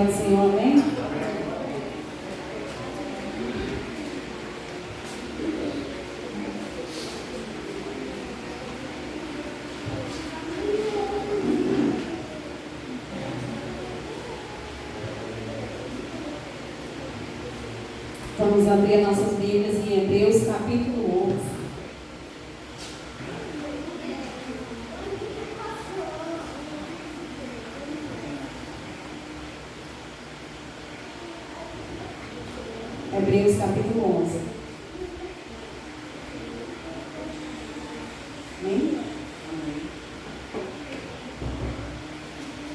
paz do Senhor, amém? Vamos abrir nossas Bíblias em Hebreus capítulo 11. Hebreus capítulo 11. Amém?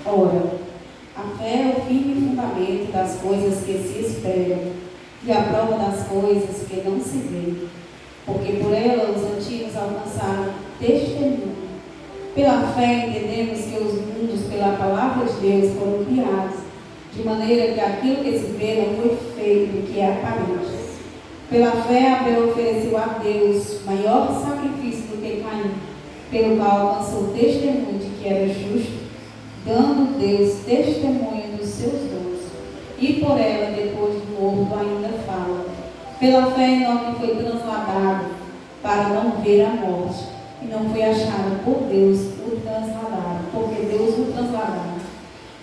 Ora, a fé é o firme fundamento das coisas que se esperam e a prova das coisas que não se vê, porque por ela os antigos alcançaram testemunho. Pela fé entendemos que os mundos pela palavra de Deus foram criados, de maneira que aquilo que se vê não foi feito do que é aparente. Pela fé Abel ofereceu a Deus maior sacrifício do que Caim, pelo qual alcançou testemunho de que era justo, dando Deus testemunho dos seus dons. E por ela, depois do morto, ainda fala. Pela fé Enoque foi transladado para não ver a morte, e não foi achado por Deus o transladado, porque Deus o transladara.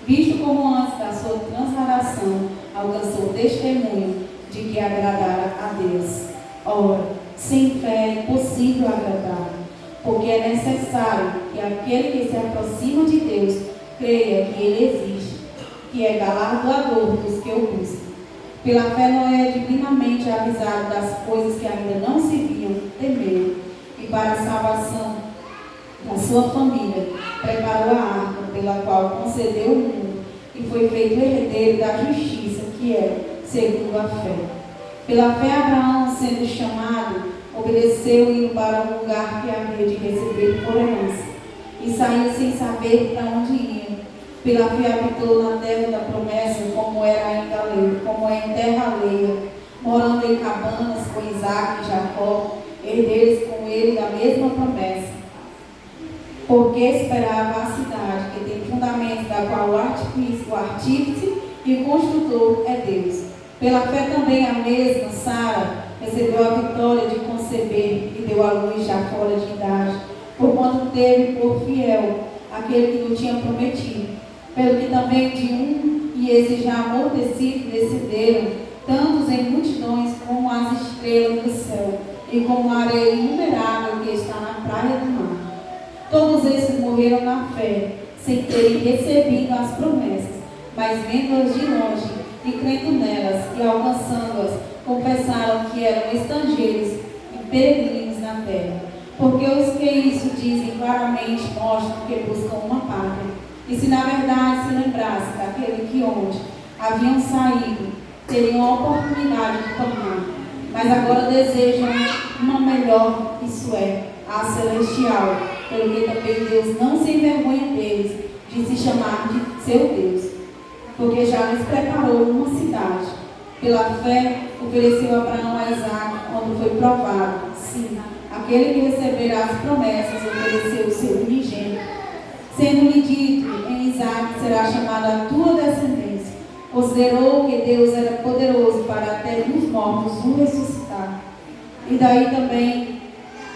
Visto como antes da sua transladação alcançou testemunho de que agradara a Deus. Ora, sem fé é impossível agradar, porque é necessário que aquele que se aproxima de Deus creia que Ele existe, que é galardoador dos que o buscam. Pela fé Noé é divinamente avisado das coisas que ainda não se viam, temeu, e para a salvação da sua família preparou a arca, pela qual concedeu o mundo, e foi feito herdeiro da justiça, que é segundo a fé. Pela fé Abraão, sendo chamado, obedeceu indo para um lugar que havia de receber por herança, e saiu sem saber para onde ia. Pela fé habitou na terra da promessa, como era ainda alheio, como é em terra alheia, morando em cabanas com Isaque e Jacó, herdeiros com ele da mesma promessa. Porque esperava a cidade que tem fundamentos, da qual o artífice e o construtor é Deus. Pela fé também a mesma, Sara, recebeu a vitória de conceber e deu à luz já fora de idade, porquanto teve por fiel aquele que lhe tinha prometido. Pelo que também de um e esse já amortecido descenderam, tantos em multidões como as estrelas do céu, e como a areia inumerável que está na praia do mar. Todos esses morreram na fé, sem terem recebido as promessas, mas vendo-as de longe e crendo nelas e alcançando-as, confessaram que eram estrangeiros e peregrinos na terra. Porque os que isso dizem claramente mostram que buscam uma pátria. E se na verdade se lembrassem daquele que onde haviam saído, teriam a oportunidade de tomar, mas agora desejam uma melhor, isso é, a celestial, pelo que também Deus não se envergonha deles, de se chamar de seu Deus, porque já lhes preparou uma cidade. Pela fé ofereceu Abraão a Isaque quando foi provado. Sim, aquele que receberá as promessas ofereceu o seu unigênito, sendo-lhe dito, em Isaque será chamada a tua descendência. Considerou que Deus era poderoso para até dos mortos o ressuscitar. E daí também,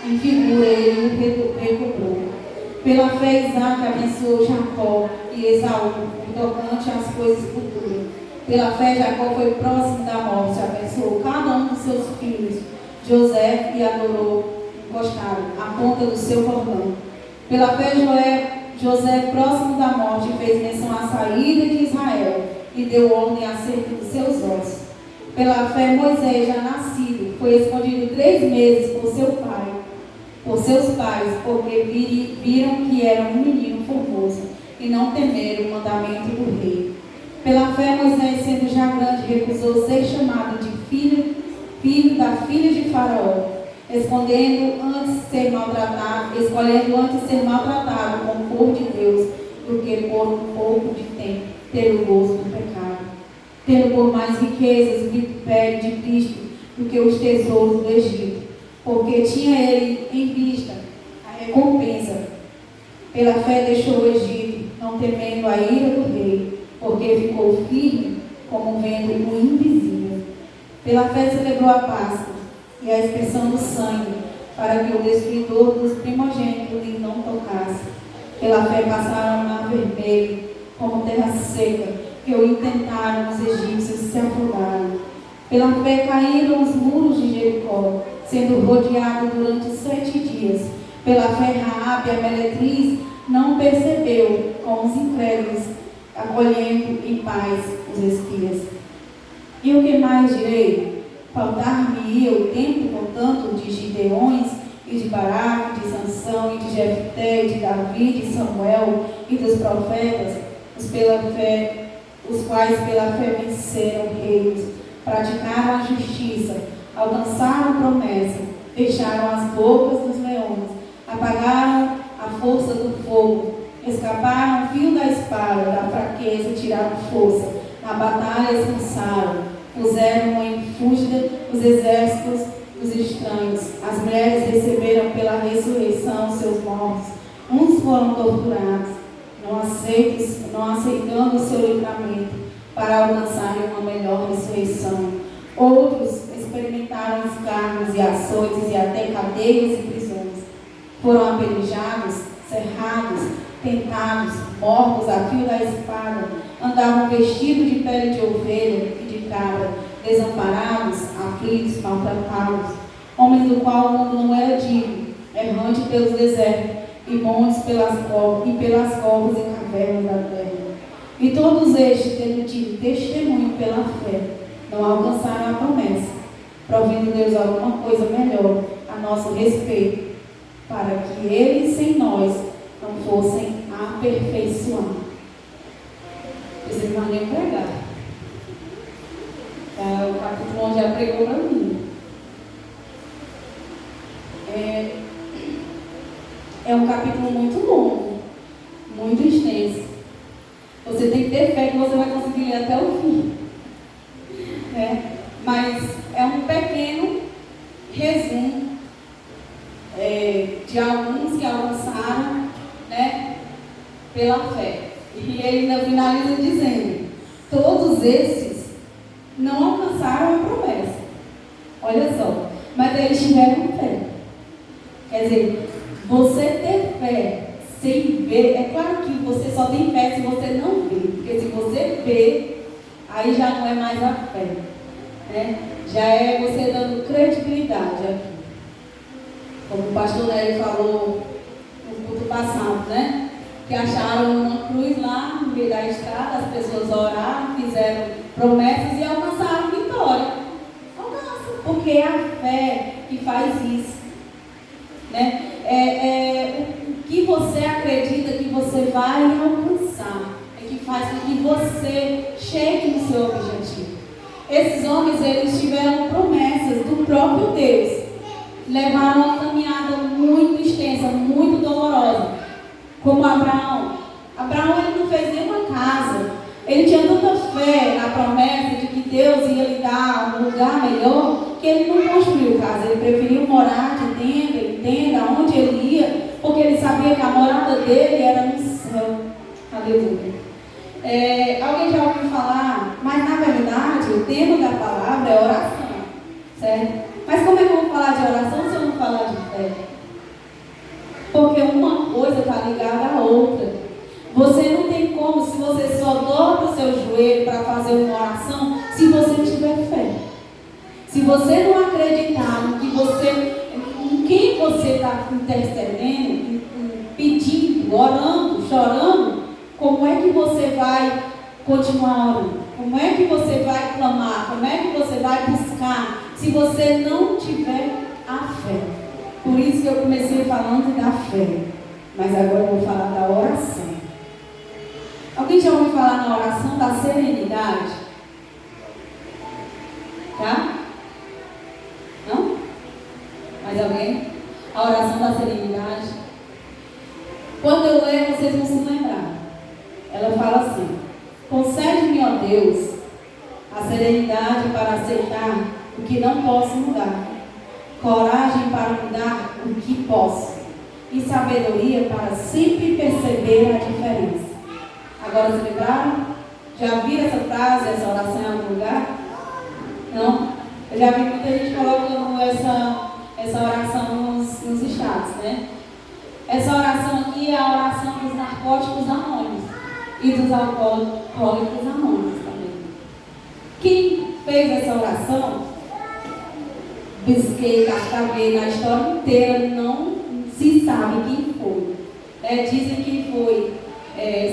em figura, ele o recobrou. Pela fé, Isaque abençoou Jacó e Esaú, tocante às coisas futuras. Pela fé, Jacó foi próximo da morte, abençoou cada um dos seus filhos, José, e adorou encostado à ponta do seu cordão. Pela fé, José, próximo da morte, fez menção à saída de Israel e deu ordem acerca dos seus ossos. Pela fé, Moisés, já nascido, foi escondido 3 meses por seus pais, porque viram que era um menino formoso e não temeram o mandamento do rei. Pela fé, Moisés, sendo já grande, recusou ser chamado de filho da filha de Faraó, escolhendo antes ser maltratado com o povo de Deus, do que por um pouco de tempo ter o gozo do pecado, tendo por mais riquezas o vitupério de Cristo do que os tesouros do Egito, porque tinha ele em vista a recompensa. Pela fé deixou o Egito, não temendo a ira do rei, porque ficou firme como vendo o invisível. Pela fé celebrou a Páscoa e a expressão do sangue, para que o destruidor dos primogênitos lhe não tocasse. Pela fé passaram o mar vermelho, como terra seca, que o intentaram os egípcios se afogaram. Pela fé caíram os muros de Jericó, sendo rodeado durante 7 dias. Pela fé Raabe, a meretriz, não percebeu, com os incrédulos, acolhendo em paz os espias. E o que mais direi? Faltar-me-ia o tempo, contanto, de Gideões, e de Baraque, de Sansão, e de Jefté, e de Davi, de Samuel, e dos profetas, os quais pela fé venceram reis, praticaram a justiça, alcançaram a promessa, fecharam as bocas dos leões, apagaram a força do fogo, escaparam o fio da espada, da fraqueza tiraram força, na batalha esforçaram, puseram em fúgia os exércitos dos estranhos. As mulheres receberam pela ressurreição seus mortos. Uns foram torturados, não aceitando o seu livramento, para alcançarem uma melhor ressurreição. Outros experimentaram escárnios e açoites e até cadeias e prisões. Foram apedrejados, cerrados, tentados, mortos a fio da espada, andavam vestidos de pele de ovelha e de cabra, desamparados, aflitos, maltratados, homens do qual o mundo não era digno, errante pelos desertos e montes pelas covas e cavernas da terra. E todos estes, tendo tido testemunho pela fé, não alcançaram a promessa, provendo Deus alguma coisa melhor a nosso respeito, para que eles sem nós não fossem aperfeiçoados. Vocês vão nem pregar. É o capítulo onde ela pregou para mim. É um capítulo muito longo, muito extenso. Você tem que ter fé que você vai conseguir ler até o fim. Mas é um pequeno resumo de alguns que alcançaram, pela fé. E ele ainda finaliza dizendo: todos esses não alcançaram a promessa. Olha só, mas eles tiveram fé. Quer dizer, você ter fé sem ver, é claro que você só tem fé se você não vê, porque se você vê, aí já não é mais a fé, já é você dando credibilidade aqui. Como o pastor Nélio falou no culto passado, que acharam uma cruz lá no meio da estrada, as pessoas oraram, fizeram promessas e alcançaram vitória. Alcança, porque é a fé que faz isso. O que você acredita que você vai alcançar é que faz com que você chegue no seu objetivo. Esses homens, eles tiveram promessas do próprio Deus, levaram uma caminhada muito extensa, muito dolorosa, como Abraão. Ele não fez nenhuma casa, ele tinha tanta fé na promessa de que Deus ia lhe dar um lugar melhor, que ele não construiu casa, ele preferiu morar de tenda em tenda, onde ele ia, porque ele sabia que a morada dele era no céu. Aleluia. Alguém já ouviu falar, mas na verdade o tema da palavra é oração, certo? Mas como é que eu vou falar de oração se eu não falar de fé? Porque uma coisa está ligada à outra. Você não tem como, se você só dobra o seu joelho para fazer uma oração, se você não tiver fé. Se você não acreditar em quem você está intercedendo, pedindo, orando, chorando, como é que você vai continuar orando? Como é que você vai clamar? Como é que você vai buscar? Se você não tiver a fé. Por isso que eu comecei falando da fé. Mas agora eu vou falar da oração. Alguém já ouviu falar na oração da serenidade? Tá? Não? Mais alguém? A oração da serenidade. Quando eu ler, vocês vão se lembrar. Ela fala assim: concede-me, ó Deus, a serenidade para aceitar o que não posso mudar, coragem para mudar o que posso, e sabedoria para sempre perceber a diferença. Agora se lembraram? Já viram essa frase, essa oração em algum lugar? Não? Eu já vi muita gente colocando essa oração nos status, né? Essa oração aqui é a oração dos narcóticos anônimos e dos alcoólicos anônimos também. Quem fez essa oração, Bisquei, Cascavel, na história inteira, não se sabe quem foi. Dizem que foi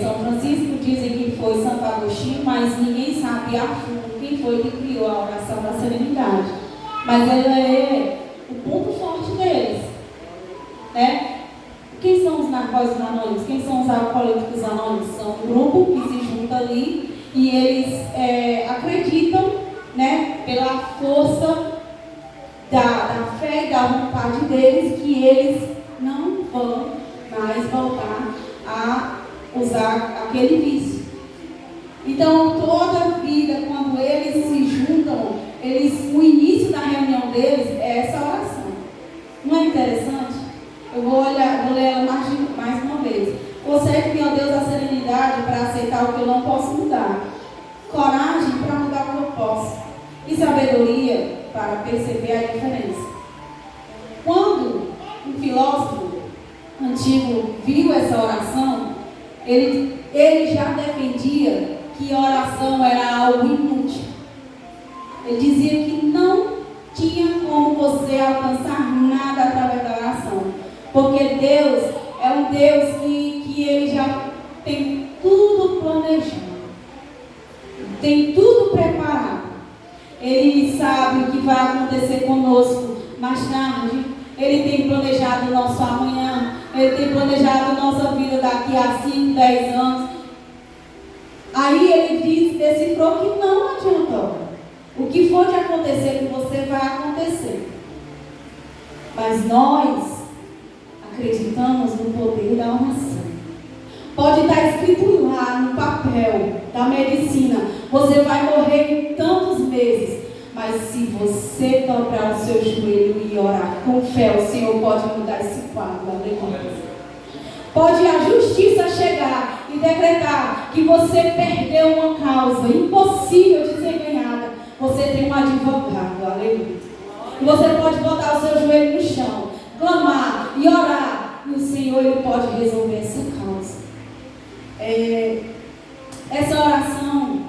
São Francisco, dizem que foi Santo Agostinho, mas ninguém sabe a fundo quem foi que criou a oração da serenidade. Mas ela é o ponto forte deles. Né? Quem são os narcóticos anônimos? Quem são os alcoólicos anônimos? São um grupo que se junta ali e eles acreditam, né, pela força da fé e da vontade deles, que eles não vão mais voltar a usar aquele vício. Então, toda a vida, quando eles se juntam, o início da reunião deles é essa oração. Não é interessante? Eu vou ler ela mais uma vez. Concede-me, ó Deus, a serenidade para aceitar o que eu não posso mudar, coragem para mudar o que eu posso, e sabedoria para perceber a diferença. Quando um filósofo antigo viu essa oração, ele já defendia que oração era algo inútil. Ele dizia que não tinha como você alcançar nada através da oração, porque Deus é um Deus que Ele já tem tudo planejado, tem tudo preparado. Ele sabe o que vai acontecer conosco mais tarde. Ele tem planejado o nosso amanhã. Ele tem planejado a nossa vida daqui a 5, 10 anos. Aí ele decifrou que não adianta. O que for de acontecer com você vai acontecer. Mas nós acreditamos no poder da oração. Pode estar escrito lá no papel da medicina: você vai morrer em tantos meses. Mas se você dobrar o seu joelho e orar com fé, o Senhor pode mudar esse quadro. Aleluia. Pode a justiça chegar e decretar que você perdeu uma causa impossível de ser ganhada. Você tem um advogado. Aleluia. E você pode botar o seu joelho no chão, clamar e orar. E o Senhor, Ele pode resolver essa causa. Essa oração,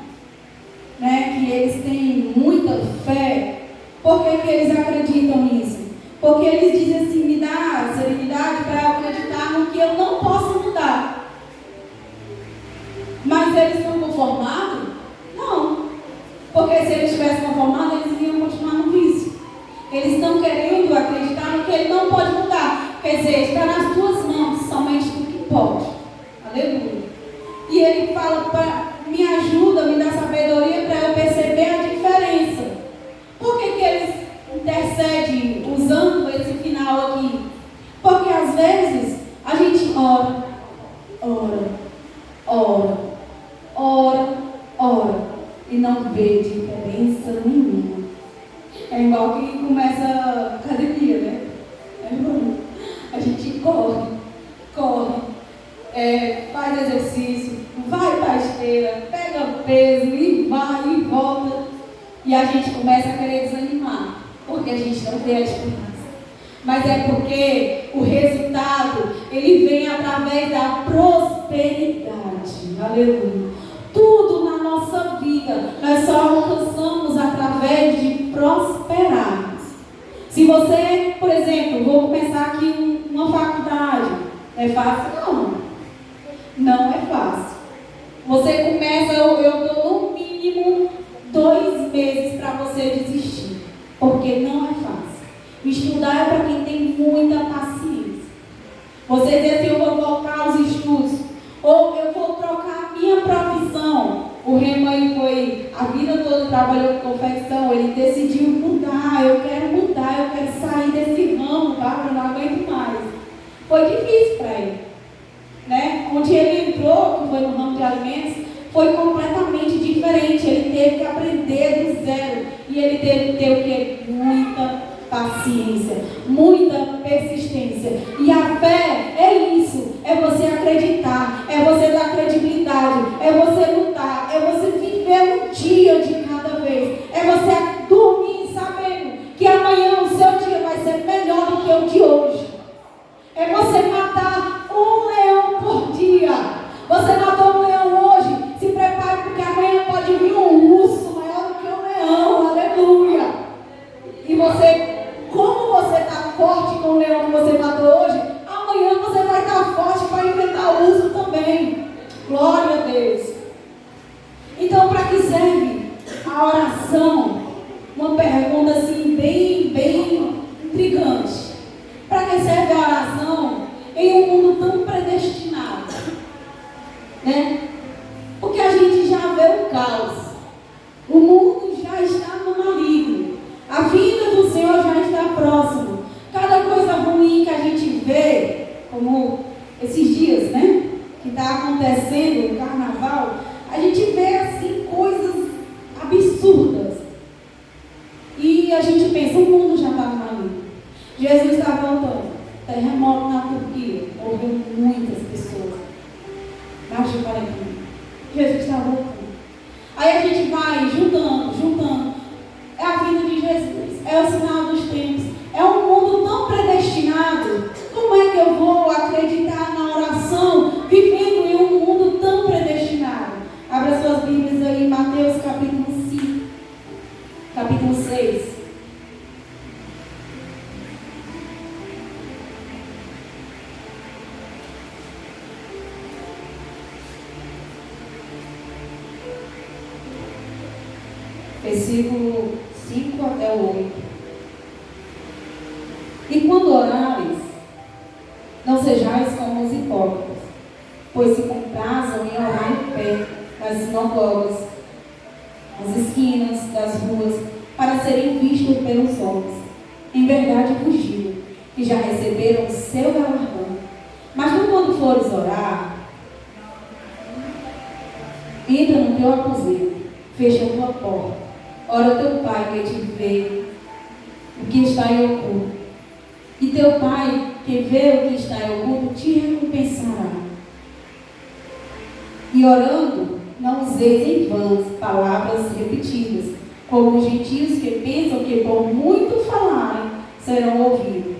né, que eles têm muita fé. Por que eles acreditam nisso? Porque eles dizem assim: me dá serenidade para eu acreditar no que eu não posso mudar. Mas eles estão conformados? Não. Porque se eles estivessem conformados, eles iam continuar no vício. Eles estão querendo acreditar no que ele não pode mudar. Quer dizer, está nas tuas mãos somente tu que pode. Aleluia. E ele fala: me ajuda, me dá sabedoria para eu perceber a diferença. Por que eles intercedem usando esse final aqui? Porque às vezes a gente ora, e não vê diferença nenhuma. É igual que começa a academia, né? A gente corre, faz exercício, vai para a esteira, pega peso e vai e volta. E a gente começa a querer desanimar, porque a gente não vê a esperança. Mas é porque o resultado, ele vem através da prosperidade. Aleluia. Tudo na nossa vida nós só alcançamos através de prosperarmos. Se você, por exemplo, vou pensar aqui uma faculdade, é fácil? Não é fácil. Você começa, eu dou no mínimo 2 meses para você desistir, porque não é fácil. Estudar é para quem tem muita paciência. Você diz assim: eu vou voltar aos estudos, ou eu vou trocar a minha profissão. O Reman foi a vida toda, trabalhou com confecção, ele decidiu mudar. Eu quero sair desse ramo, eu não aguento mais. Foi difícil para ele, né? Onde ele entrou, que foi no ramo de alimentos, foi completamente diferente. Ele teve que aprender do zero. E ele teve que ter o quê? Muita paciência, muita persistência. E a fé é isso, é você acreditar, é você dar credibilidade, é você lutar, é você a oração, uma pergunta assim bem intrigante. Para que serve a oração em um mundo tão predestinado? Né? Porque a gente já vê o caos. O mundo já está no maligno. A vinda do Senhor já está próximo. Cada coisa ruim que a gente vê, como esses dias, né? Que está acontecendo no carnaval, a gente vê assim coisas absurdas. E a gente pensa, o mundo já está no maligno. Jesus está voltando. Terremoto na Turquia, morreu muitas pessoas. Mais de 40 mil. Jesus está voltando. Aí a gente vai juntando. É a vinda de Jesus, é o sinal dos tempos. É um mundo tão predestinado. Como é que eu vou acreditar na oração vivendo em um mundo tão predestinado? Abra suas Bíblias aí, Mateus capítulo 5, capítulo 6. Versículo 5 até o 8. E quando orares, não sejais como os hipócritas, pois se comprazam em orar em pé, nas sinagogas, nas esquinas das ruas, para serem vistos pelos homens. Em verdade vos digo, que já receberam o seu galardão. Mas tu, quando fores orar, entra no teu aposento, fecha a tua porta. Ora o teu Pai que te vê o que está em oculto. E teu Pai que vê o que está em oculto te recompensará. E orando, não useis em vão palavras repetidas, como os gentios que pensam que por muito falarem serão ouvidos.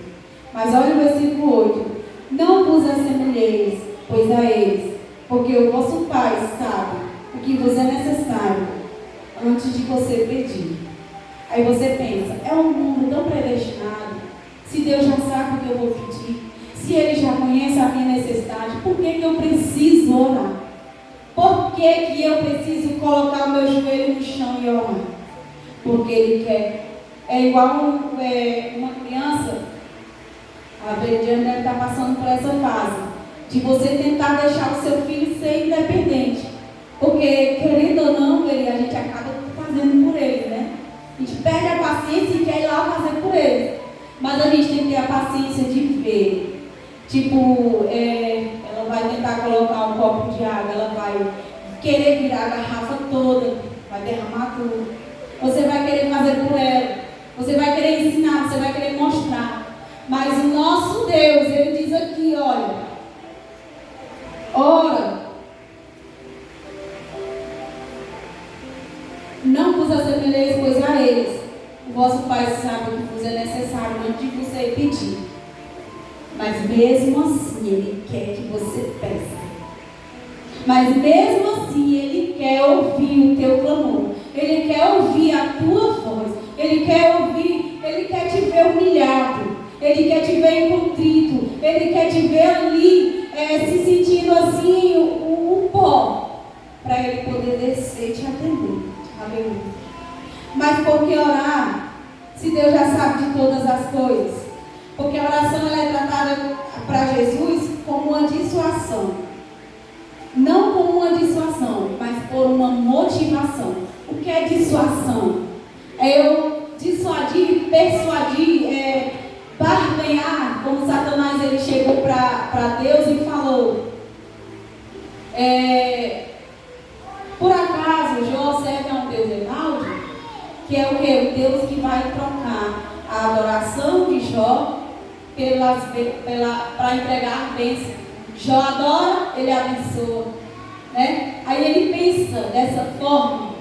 Mas olha o versículo 8. Não vos assemelheis, pois a eles, porque o vosso Pai sabe o que vos é necessário antes de você pedir. Aí você pensa, é um mundo tão predestinado. Se Deus já sabe o que eu vou pedir, se Ele já conhece a minha necessidade, por que eu preciso orar? Por que eu preciso colocar o meu joelho no chão e orar? Porque Ele quer. É igual uma criança, a Veridiana deve estar passando por essa fase, de você tentar deixar o seu filho ser independente. Porque, querendo ou não, a gente acaba fazendo por ele, né? A gente perde a paciência e quer ir lá fazer por ele. Mas a gente tem que ter a paciência de ver. Tipo, ela vai tentar colocar um copo de água, ela vai querer virar a garrafa toda, vai derramar tudo. Você vai querer fazer por ela, você vai querer ensinar, você vai querer mostrar. Mas o nosso Deus, Ele diz aqui, olha, ora, não vos assemelheis, pois a eles. O vosso Pai sabe o que vos é necessário antes de você pedir. Mas mesmo assim, Ele quer que você peça. Mas mesmo assim, Ele quer ouvir o teu clamor. Ele quer ouvir a tua voz. Ele quer ouvir, Ele quer te ver humilhado. Ele quer te ver contrito. Ele quer te ver ali, se sentindo assim, o pó. Para Ele poder descer e te atender. Aleluia. Mas por que orar, se Deus já sabe de todas as coisas? Porque a oração ela é tratada para Jesus como uma dissuasão. Não como uma dissuasão, mas por uma motivação. O que é dissuasão? É eu dissuadir, persuadir, barganhar, como Satanás ele chegou para Deus e falou: por acaso Jó serve a um Deus Evaldo? Que é o que? O Deus que vai trocar a adoração de Jó para entregar a bênção. Jó adora, ele abençoa. Né? Aí ele pensa dessa forma.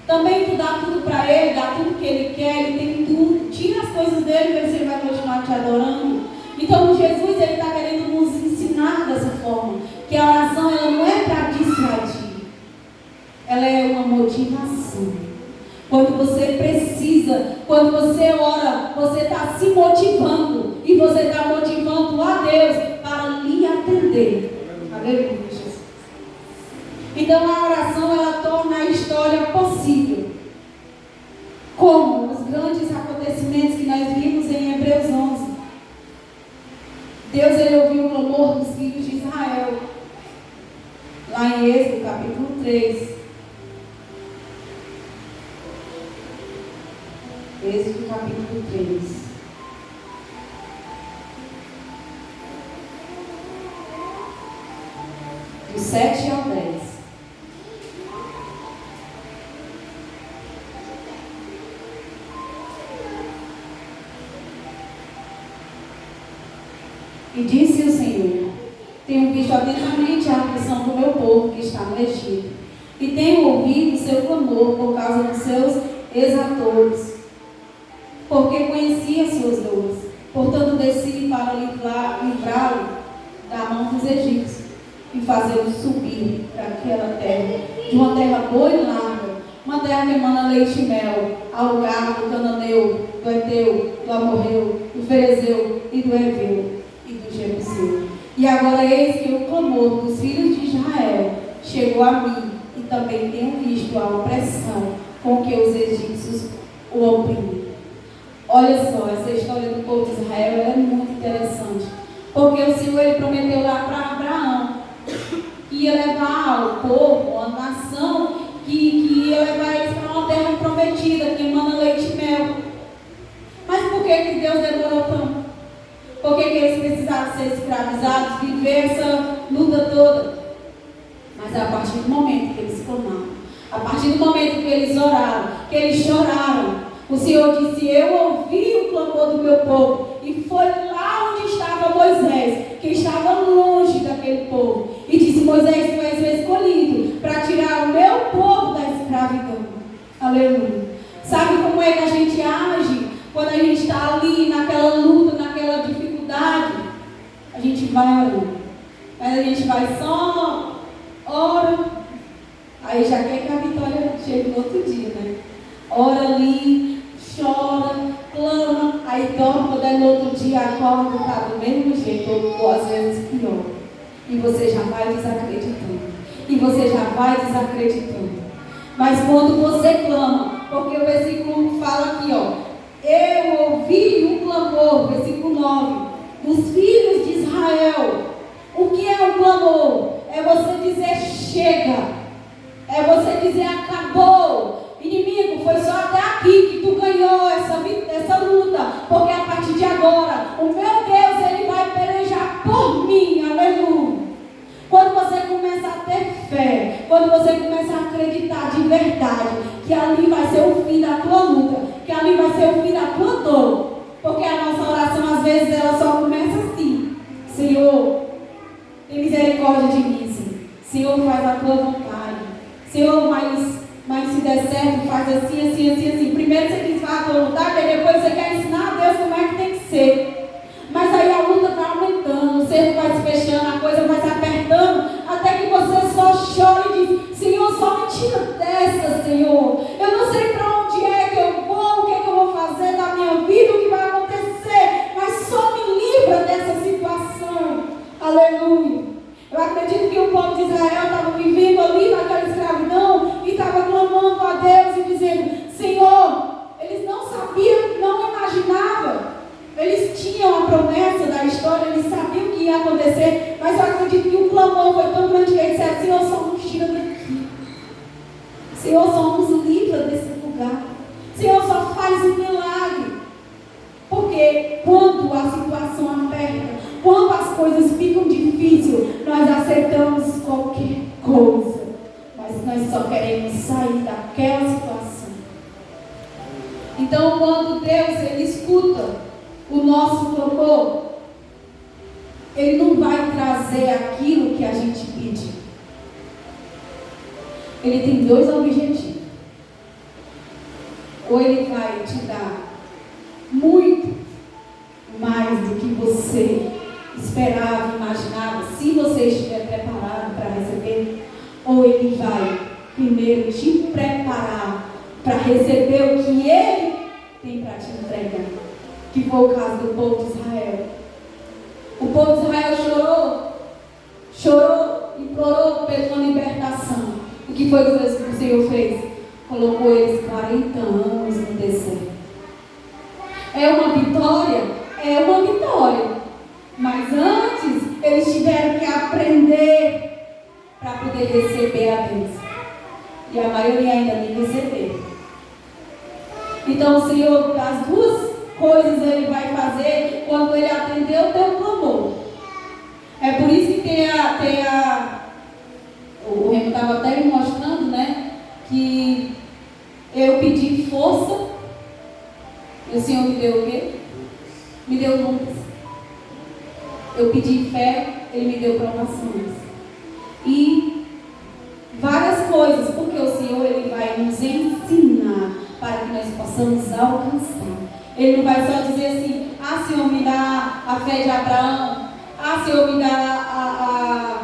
Também tu dá tudo para ele, dá tudo que ele quer, ele tem tudo. Tira as coisas dele, vê se ele vai continuar te adorando. Então Jesus ele está querendo nos ensinar dessa forma. Que a oração ela não é para dissuadir. Ela é uma motivação. Quando você precisa, quando você ora, você está se motivando. E você está motivando a Deus para lhe atender. Aleluia, Jesus. Então a oração ela torna a história possível. 3. Êxodo capítulo 3. Do 7 ao 10. E disse o Senhor: tenho visto atentamente a aflição do meu povo que está no Egito, e tenho ouvido o seu clamor por causa dos seus exatores, porque conheci as suas dores. Portanto, desci para livrá-lo da mão dos egípcios e fazê-lo subir para aquela terra, de uma terra boa e larga, uma terra que emana leite e mel, ao lugar do cananeu, do Eteu, do Amorreu, do Ferezeu e do Heveu e do Jebuseu. E agora eis que o clamor dos filhos de Israel chegou a mim, e também tenho visto a opressão com que os egípcios o oprimem. Olha só, essa história do povo de Israel é muito interessante, porque o Senhor ele prometeu lá para Abraão que ia levar o povo, a nação, que ia levar eles para uma terra prometida, que emana leite e mel. Mas por que Deus demorou tanto? Por que eles precisaram ser escravizados, viver essa luta toda? Mas é a partir do momento que eles clamaram, a partir do momento que eles oraram, que eles choraram, o Senhor disse: eu ouvi o clamor do meu povo. E foi lá onde estava Moisés, que estava longe daquele povo, e disse: Moisés, tu és o escolhido para tirar o meu povo da escravidão. Aleluia. Sabe como é que a gente age quando a gente está ali naquela luta, naquela dificuldade? A gente vai orando, mas a gente vai só ora, aí já quer que a vitória chegue no outro dia, né? Ora ali, chora, clama, aí dorme, quando é no outro dia acorda, está do mesmo jeito, ou às vezes pior. E você já vai desacreditando. E você já vai desacreditando. Mas quando você clama, porque o versículo fala aqui, ó, eu ouvi o clamor, versículo 9, dos filhos de Israel. O que é o clamor? É você dizer chega. É você dizer acabou. Inimigo, foi só até aqui que tu ganhou essa luta, porque a partir de agora, o meu Deus, ele vai pelejar por mim, aleluia. Quando você começa a ter fé, quando você começa a acreditar de verdade, que ali vai ser o fim da tua luta, que ali vai ser o fim da tua dor, porque a nossa oração, às vezes, ela só começa assim: Senhor, tem misericórdia de mim, Senhor, faz a tua vontade, Senhor, mas se der certo, faz assim, assim, assim, assim. Primeiro você quis fazer a tua vontade, e depois você quer ensinar a Deus como é que tem que ser. Mas aí a luta vai aumentando, o cerco vai se fechando, a coisa vai se apertando, até que você só chora e diz: Senhor, só me tira dessa, Senhor. Eu não sei para onde é que eu vou, o que é que eu vou fazer da minha vida, o que vai acontecer, mas só me livra dessa situação. Aleluia. Eu acredito que o povo de Israel estava vivendo ali naquela escravidão e estava clamando a Deus e dizendo: Senhor, eles não sabiam, não imaginavam. Eles tinham a promessa da história, eles sabiam o que ia acontecer, mas eu acredito que o clamor foi tão grande que eles disseram: Senhor, só nos tira daqui. Senhor, só nos livra desse lugar. Senhor, só faz um milagre. Porque quando a situação aperta, quando as coisas ficam difíceis, nós aceitamos qualquer coisa, mas nós só queremos sair daquela situação. Então, quando Deus ele escuta o nosso clamor, ele não vai trazer aquilo que a gente pede. Ele tem dois objetivos: ou ele vai te dar muito mais do que você esperava, imaginava, se você estiver preparado para receber, ou ele vai primeiro te preparar para receber o que ele tem para te entregar, que foi o caso do povo de Israel. O povo de Israel chorou, implorou pela libertação. O que foi que o Senhor fez? Colocou eles 40 anos no deserto. É uma vitória? É uma vitória. Mas antes, eles tiveram que aprender para poder receber a bênção. E a maioria ainda nem recebeu. Então o Senhor, as duas coisas Ele vai fazer quando Ele atender o teu clamor. É por isso que o Remo estava até me mostrando, né? Que eu pedi força e o Senhor me deu o quê? Me deu lutas. Eu pedi fé, Ele me deu provações. E várias coisas, porque o Senhor Ele vai nos ensinar para que nós possamos alcançar. Ele não vai só dizer assim: ah, Senhor, me dá a fé de Abraão. Ah, Senhor, me dá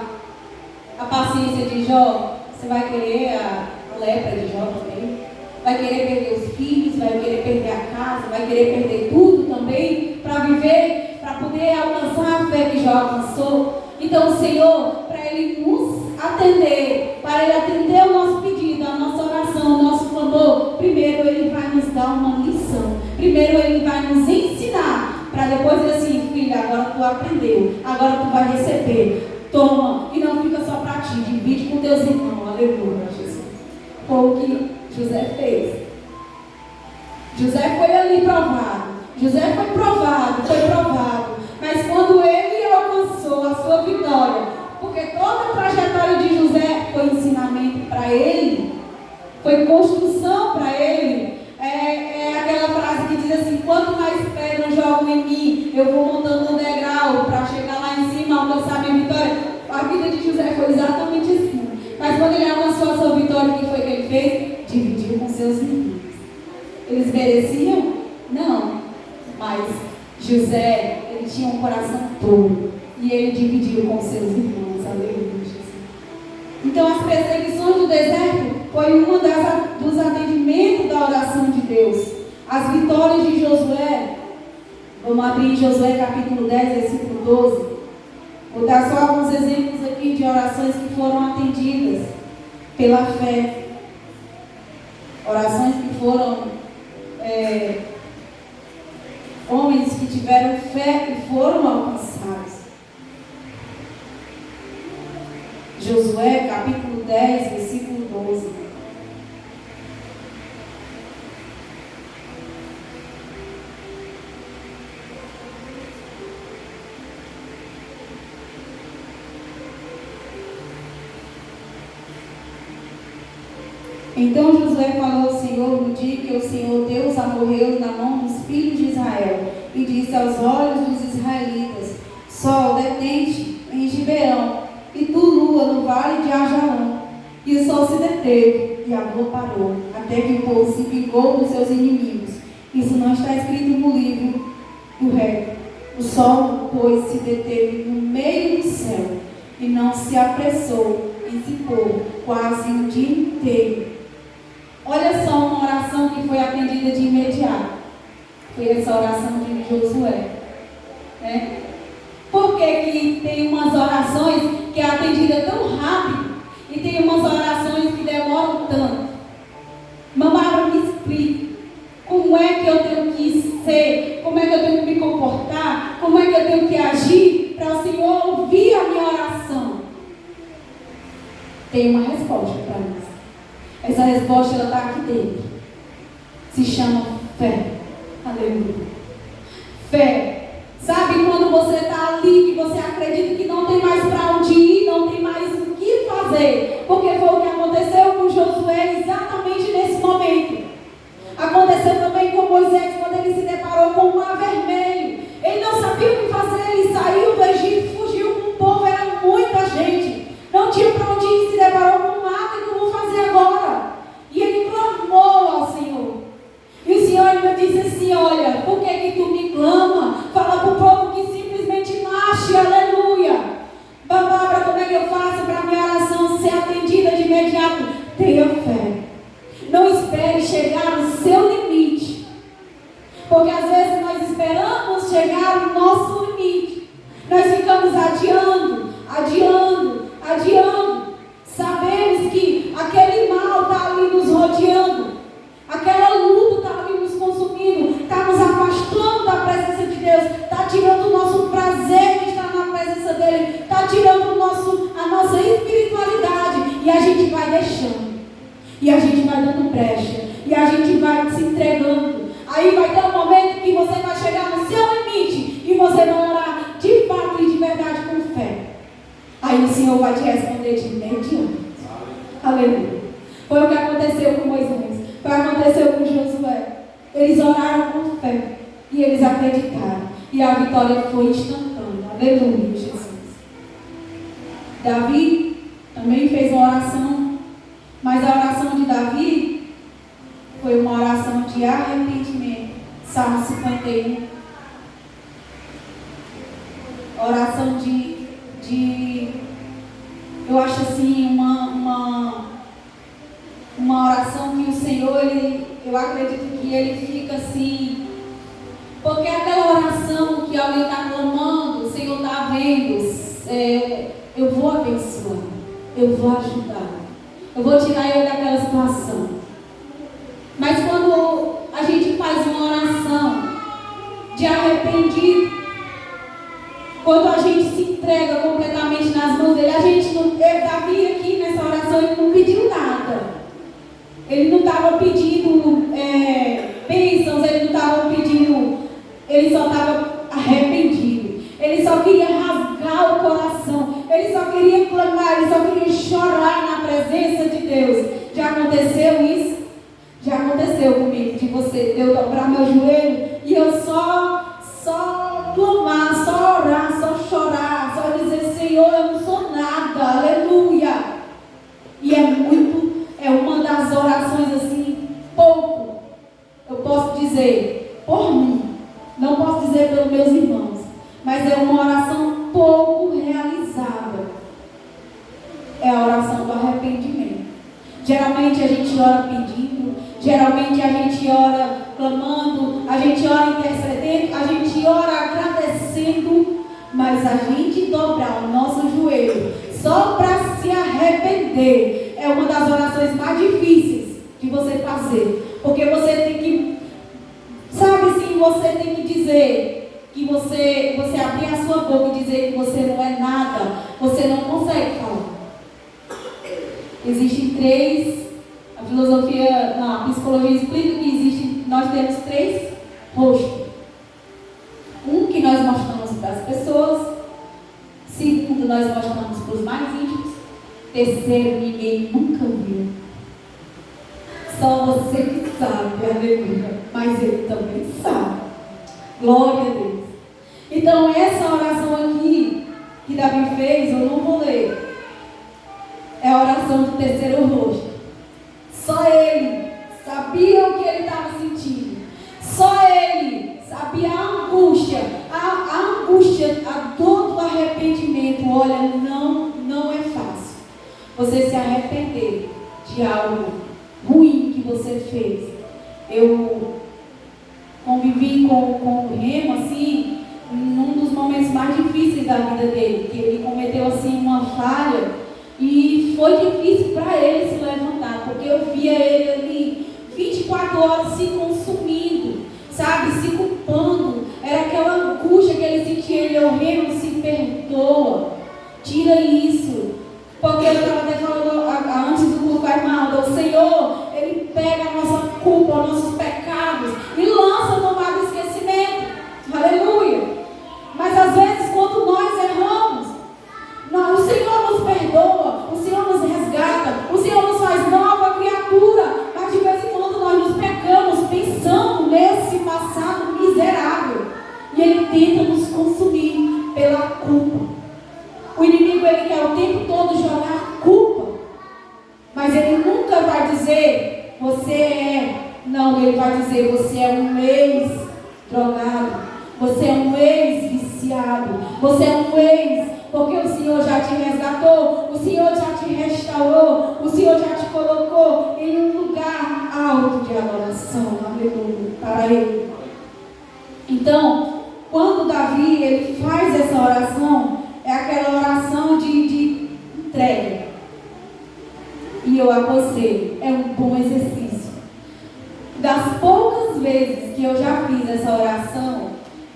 a paciência de Jó. Você vai querer a lepra de Jó também? Vai querer perder os filhos, vai querer perder a casa, vai querer perder tudo também para viver, para poder alcançar a fé que Jó alcançou. Então o Senhor, para Ele nos atender, para Ele atender o nosso pedido, a nossa oração, o nosso clamor, primeiro Ele vai nos dar uma lição. Primeiro Ele vai nos ensinar, para depois dizer assim: filha, agora tu aprendeu, agora tu vai receber, toma, e não fica só para ti, divide com teus irmãos. Aleluia, Jesus. Foi o que José fez. José foi ali provado. José foi provado, mas quando ele alcançou a sua vitória, porque toda a trajetória de José foi ensinamento para ele, foi construção para ele. É aquela frase que diz assim: quanto mais pedras jogam em mim, eu vou montando um degrau para chegar lá em cima, alcançar a minha vitória. A vida de José foi exatamente assim. Mas quando ele alcançou a sua vitória, o que foi que ele fez? Dividiu com seus irmãos. Eles mereciam? Não. Mas José, ele tinha um coração todo. E ele dividiu com seus irmãos. Aleluia, Jesus. Então as perseguições do deserto foi uma dos atendimentos da oração de Deus. As vitórias de Josué. Vamos abrir em Josué capítulo 10, versículo 12. Vou dar só alguns exemplos aqui de orações que foram atendidas pela fé. Orações que foram homens que tiveram fé e foram alcançados. Josué capítulo 10, versículo 12. Então Josué falou ao Senhor no dia que o Senhor Deus amorreu na mão dos filhos de Israel, e disse aos olhos dos israelitas: Sol, detente em Gibeão, e tu, lua, no vale de Ajalon. E o sol se deteve, e a lua parou, até que o povo se vingou dos seus inimigos. Isso não está escrito no livro do rei. O sol, pois, se deteve no meio do céu, e não se apressou em se pôr quase o dia inteiro. Olha só uma oração que foi atendida de imediato. Foi essa oração de Josué. Né? Por que tem umas orações que é atendida tão rápido e tem umas orações que demoram tanto? Mamãe, me explique. Como é que eu tenho que ser? Como é que eu tenho que me comportar? Como é que eu tenho que agir para o Senhor ouvir a minha oração? Tem uma resposta para isso. Essa resposta ela está aqui dentro. Se chama fé. Aleluia. Fé. Sabe quando você está ali, que você acredita que não tem mais para onde ir, não tem mais o que fazer? Porque foi o que aconteceu com Josué exatamente nesse momento. Aconteceu também com Moisés quando ele se deparou com o mar vermelho. Ele não sabia o que fazer, ele saiu do Egito, fugiu com o povo, era muita gente. Não tinha para onde ir, se deparou com o mar, o que eu vou fazer agora? E ele clamou ao Senhor. E o Senhor ainda disse assim: olha, por que tu me clama? Fala para o povo que simplesmente marche, aleluia. Bárbara, como é que eu faço para a minha oração ser atendida de imediato? Tenha fé. Não espere chegar no seu limite. Porque às vezes nós esperamos chegar no nosso limite. Nós ficamos adiando. Sabemos que aquele mal está ali nos rodeando. Aquela luta está ali nos consumindo. Está nos afastando da presença de Deus. Está tirando o nosso prazer de estar na presença dEle. Está tirando a nossa espiritualidade. E a gente vai deixando. Eles oraram com fé e eles acreditaram. E a vitória foi instantânea. Aleluia, Jesus. Davi também fez uma oração, mas a oração de Davi foi uma oração de arrependimento. Salmo 51. Oração eu acho assim, uma oração que o Senhor, eu acredito que ele fica assim, porque aquela oração que alguém está clamando, o Senhor está vendo, eu vou abençoar, eu vou ajudar, eu vou tirar ele daquela situação. Mas quando a gente faz uma oração de arrependido, quando a gente se entrega completamente nas mãos dele, a gente não, Davi aqui nessa oração, ele não pediu nada. Ele não estava pedindo bênçãos, ele não estava pedindo, ele só estava arrependido. Ele só queria rasgar o coração, ele só queria clamar, ele só queria chorar na presença de Deus. Já aconteceu isso? Já aconteceu comigo, de você, eu dobrar meu joelho e eu só clamar, só orar, só chorar, só dizer, Senhor, eu não sou nada, aleluia. E é uma das orações assim, pouco, eu posso dizer, por mim, não posso dizer pelos meus irmãos, mas é uma oração pouco realizada. É a oração do arrependimento. Geralmente a gente ora pedindo, geralmente a gente ora clamando, a gente ora intercedendo, a gente ora agradecendo, mas a gente dobrar o nosso joelho só para se arrepender é uma das orações mais difíceis de você fazer, porque você tem que, sabe assim, você tem que dizer que você abrir a sua boca e dizer que você não é nada, você não consegue falar. Existem três, a filosofia, a psicologia explica que nós temos três rostos. Um que nós mostramos para as pessoas, segundo nós mostramos para os mais íntimos, terceiro ninguém nunca viu. Só você que sabe, aleluia, mas ele também sabe. Glória a Deus. Então essa oração aqui que Davi fez, eu não vou ler. É a oração do terceiro rosto. Só ele sabia o que ele estava sentindo. Só ele sabia a angústia, a dor do arrependimento. Olha, não é fácil você se arrepender de algo ruim que você fez. Eu convivi com o Remo, assim, num dos momentos mais difíceis da vida dele, que ele cometeu, assim, uma falha. E foi difícil para ele se levantar, porque eu via ele ali 24 horas se consumindo, sabe, se culpando. Era aquela angústia que ele sentia, ele Remo, se perdoa, tira isso. Porque eu estava até falando antes do culto da irmã, o Senhor, Ele pega a nossa culpa, os nossos pecados e lança no mar do esquecimento. Aleluia. Mas às vezes quando nós erramos, o Senhor nos perdoa, o Senhor nos resgata, o Senhor nos faz nova criatura, mas de vez em quando nós nos pecamos pensando nesse passado miserável e Ele tenta nos consumir pela culpa. O inimigo, ele quer o tempo todo jogar culpa, mas ele nunca vai dizer você é, não, ele vai dizer você é um ex-drogado, você é um ex-viciado, você é um ex, porque o Senhor já te resgatou, o Senhor já te restaurou, o Senhor já te colocou em um lugar alto de adoração, aleluia, para Ele. Então, quando Davi ele faz essa oração, é aquela oração de entrega. E eu aconselho, é um bom exercício. Das poucas vezes que eu já fiz essa oração,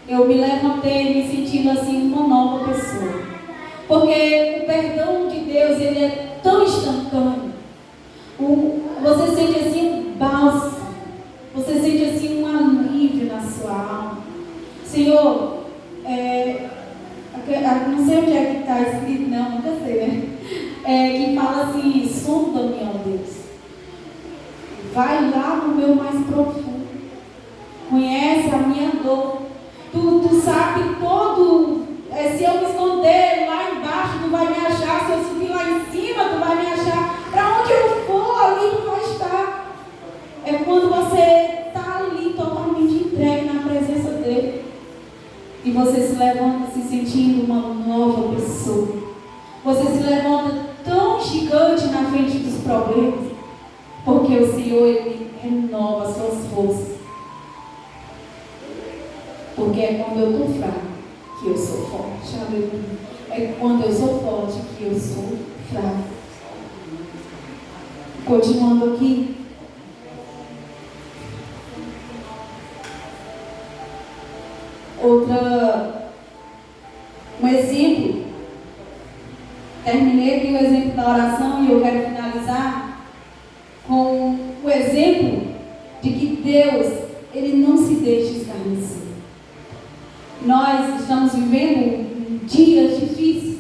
eu me levantei me sentindo assim uma nova pessoa. Porque o perdão de Deus, ele é tão instantâneo. Você sente assim um bálsamo. Você sente assim um alívio na sua alma. Senhor, não sei onde é que está escrito, não, nunca sei, né? Que fala assim, sonda-me, ó Deus. Vai lá no meu mais profundo. conhece a minha dor. Tu sabe todo. Se eu me esconder lá embaixo, tu vai me achar. Se eu subir lá em cima, tu vai me achar. Para onde eu for, ali tu vai estar. É quando você está ali totalmente entregue na presença dele. E você se levanta se sentindo uma nova pessoa. Você se levanta tão gigante na frente dos problemas. Porque o Senhor, Ele renova as suas forças. Porque é quando eu estou fraco que eu sou forte. Aleluia. É quando eu sou forte que eu sou fraco. Continuando aqui. Um exemplo. Terminei aqui o exemplo da oração e eu quero finalizar com o exemplo de que Deus, Ele não se deixa escarnecer. Nós estamos vivendo dias difíceis,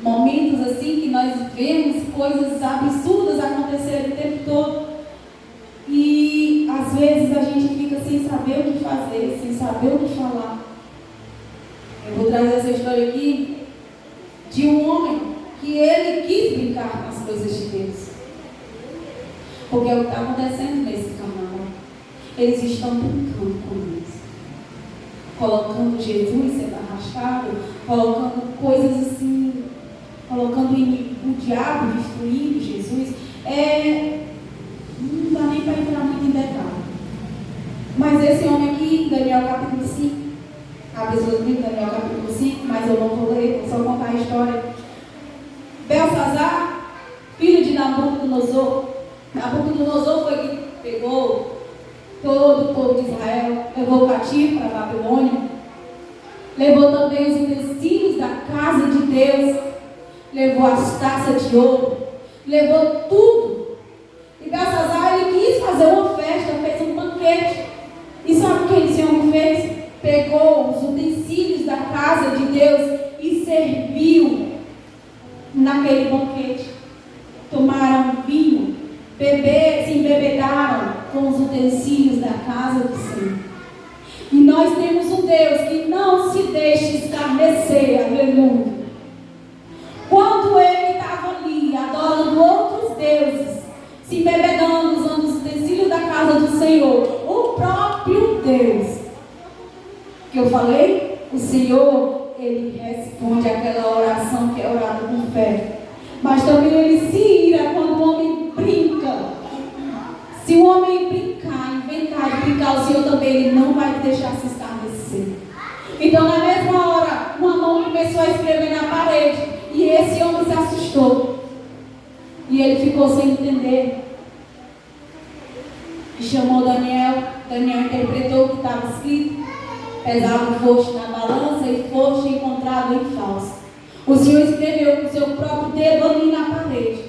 momentos assim que nós vemos coisas absurdas acontecerem o tempo todo. E às vezes a gente fica sem saber o que fazer, sem saber o que falar. Eu vou trazer essa história aqui de um homem que ele quis brincar com as coisas de Deus. Porque é o que está acontecendo nesse canal. Eles estão brincando com Deus. Colocando Jesus sendo arrastado, colocando coisas assim, colocando o diabo destruindo Jesus. Não dá nem para entrar muito em detalhe. Mas esse homem aqui, Daniel capítulo 5, abre suas Bíblias, Daniel capítulo 5, mas eu não vou ler, vou só contar a história. Belsazar, filho de Nabucodonosor. Nabucodonosor foi que pegou todo o povo de Israel, levou cativo para a Babilônia, levou também os utensílios da casa de Deus, levou as taças de ouro, levou tudo. E Belsazar, ele quis fazer uma festa, fez um banquete. E sabe o que esse homem fez? Pegou os utensílios da casa de Deus e serviu naquele banquete. Tomaram vinho, se embebedaram com os utensílios da casa do Senhor. E nós temos um Deus que não se deixa escarnecer, aleluia. Quando ele estava ali, adorando outros deuses, se embebedando, usando os utensílios da casa do Senhor, o próprio Deus, que eu falei, o Senhor, Ele responde aquela oração que é orada com fé. Mas também Ele se ira quando o homem brinca. Se o homem brincar, inventar de brincar, o Senhor também Ele não vai deixar se escarnecer. Então, na mesma hora, uma mão começou a escrever na parede. E esse homem se assustou. E ele ficou sem entender. E chamou Daniel. Daniel interpretou o que estava escrito. Pesado foste na balança e foste encontrado em falso. O Senhor escreveu com o seu próprio dedo ali na parede.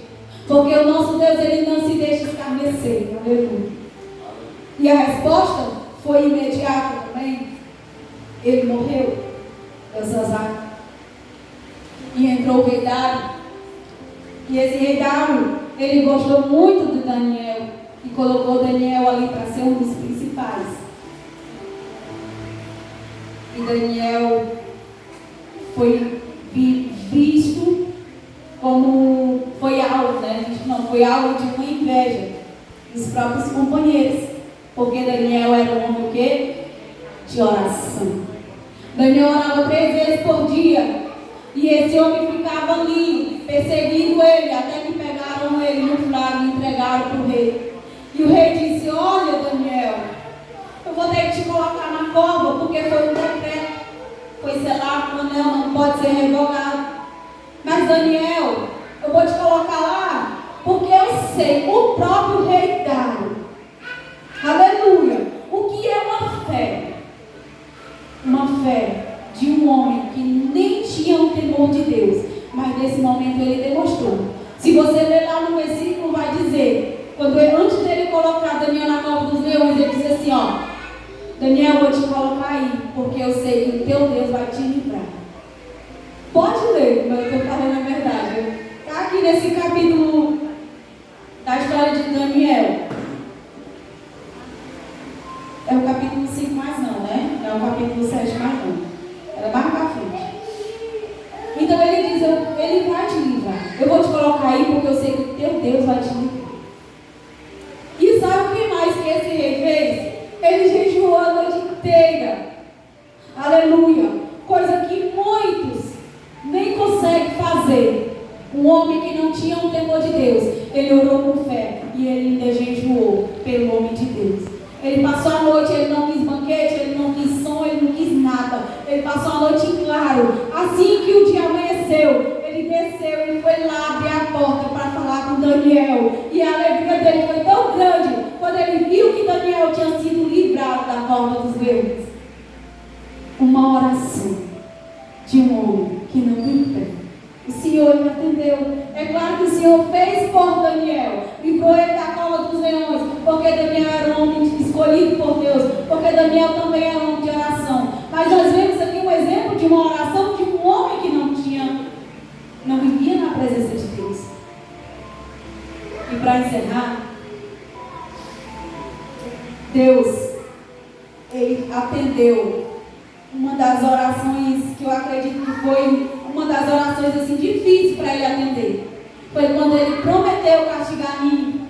Porque o nosso Deus, Ele não se deixa escarnecer. Aleluia. E a resposta foi imediata também. Ele morreu. Belsazar. E entrou o rei Dário. E esse rei Dário, ele gostou muito de Daniel. E colocou Daniel ali para ser um dos principais. E Daniel foi visto como, foi alvo, né? Foi alvo de uma inveja dos próprios companheiros. Porque Daniel era um homem o quê? De oração. Daniel orava 3 vezes por dia. E esse homem ficava ali, perseguindo ele, até que pegaram ele no flagra e entregaram para o rei. E o rei disse: olha, Daniel, eu vou ter que te colocar na cova, porque foi um decreto. Foi selado, o anel não pode ser revogado. Mas Daniel, eu vou te colocar lá, porque eu sei, o próprio rei Dário. Aleluia. O que é uma fé? Uma fé de um homem que nem tinha o temor de Deus, mas nesse momento ele demonstrou. Se você ler lá no versículo, vai dizer, antes dele colocar Daniel na cova dos leões, ele diz assim, ó: Daniel, eu vou te colocar aí, porque eu sei que o teu Deus vai te livrar. Pode ler, mas eu estou falando a verdade. Está aqui nesse capítulo da história de Daniel. É o capítulo Não é o capítulo 7 mais não. Era mais para frente. Então ele diz, ele vai te livrar. Eu vou te colocar aí porque eu sei que o teu Deus vai te livrar. E sabe o que mais que esse rei fez? Ele jejuou a noite inteira. Aleluia. Coisa que muitos nem conseguem fazer. Um homem que não tinha um temor de Deus, ele orou com fé e ele ainda jejuou pelo homem de Deus. Ele passou a noite, ele não quis banquete, ele não quis som, ele não quis nada. Ele passou a noite em claro. Assim que o dia amanheceu, ele desceu, ele foi lá abrir a porta para falar com Daniel. E a alegria dele foi tão grande quando ele viu que Daniel tinha sido livrado da cova dos leões. Uma oração de um homem que não tem fé. O Senhor me atendeu. É claro que o Senhor fez por Daniel, livrou ele da cova dos leões, porque Daniel era um homem escolhido por Deus, porque Daniel também era um homem de oração. Mas nós vemos aqui um exemplo de uma oração de um homem que não vivia na presença de Deus. E para encerrar, Deus, ele atendeu uma das orações que eu acredito que foi uma das orações assim difíceis para ele atender. Foi quando ele prometeu castigar Nínive.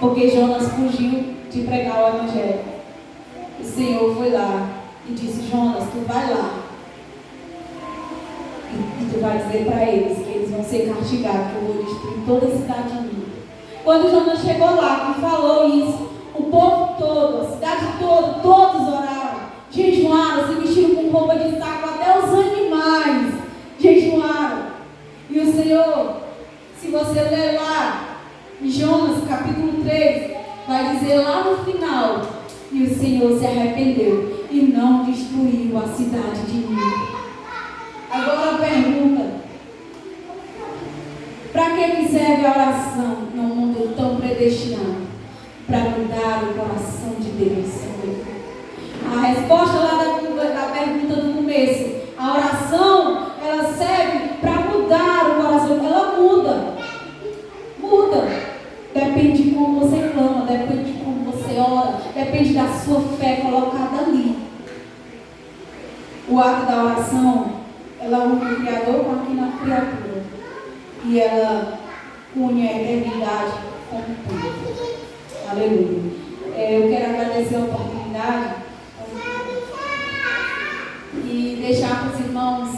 Porque Jonas fugiu de pregar o evangelho. O Senhor foi lá e disse: Jonas, tu vai lá. E tu vai dizer para eles que eles vão ser castigados, que eu vou destruir toda a cidade de Nínive. Quando Jonas chegou lá e falou isso, o povo todo, a cidade toda, todos oraram, jejuaram, se vestiram com roupa de saco, até os animais jejuaram. E o Senhor, se você ler lá em Jonas capítulo 3, vai dizer lá no final: e o Senhor se arrependeu e não destruiu a cidade de Nínive. Agora a pergunta: para que serve a oração num mundo tão predestinado? Para mudar o coração de Deus. A resposta lá da pergunta do começo: a oração, ela serve para mudar o coração. Ela muda. Depende de como você clama, depende de como você ora, depende da sua fé colocada ali. O ato da oração, ela une o Criador com a criatura. E ela une a eternidade com o tempo. Aleluia. Eu quero agradecer a oportunidade e deixar para os irmãos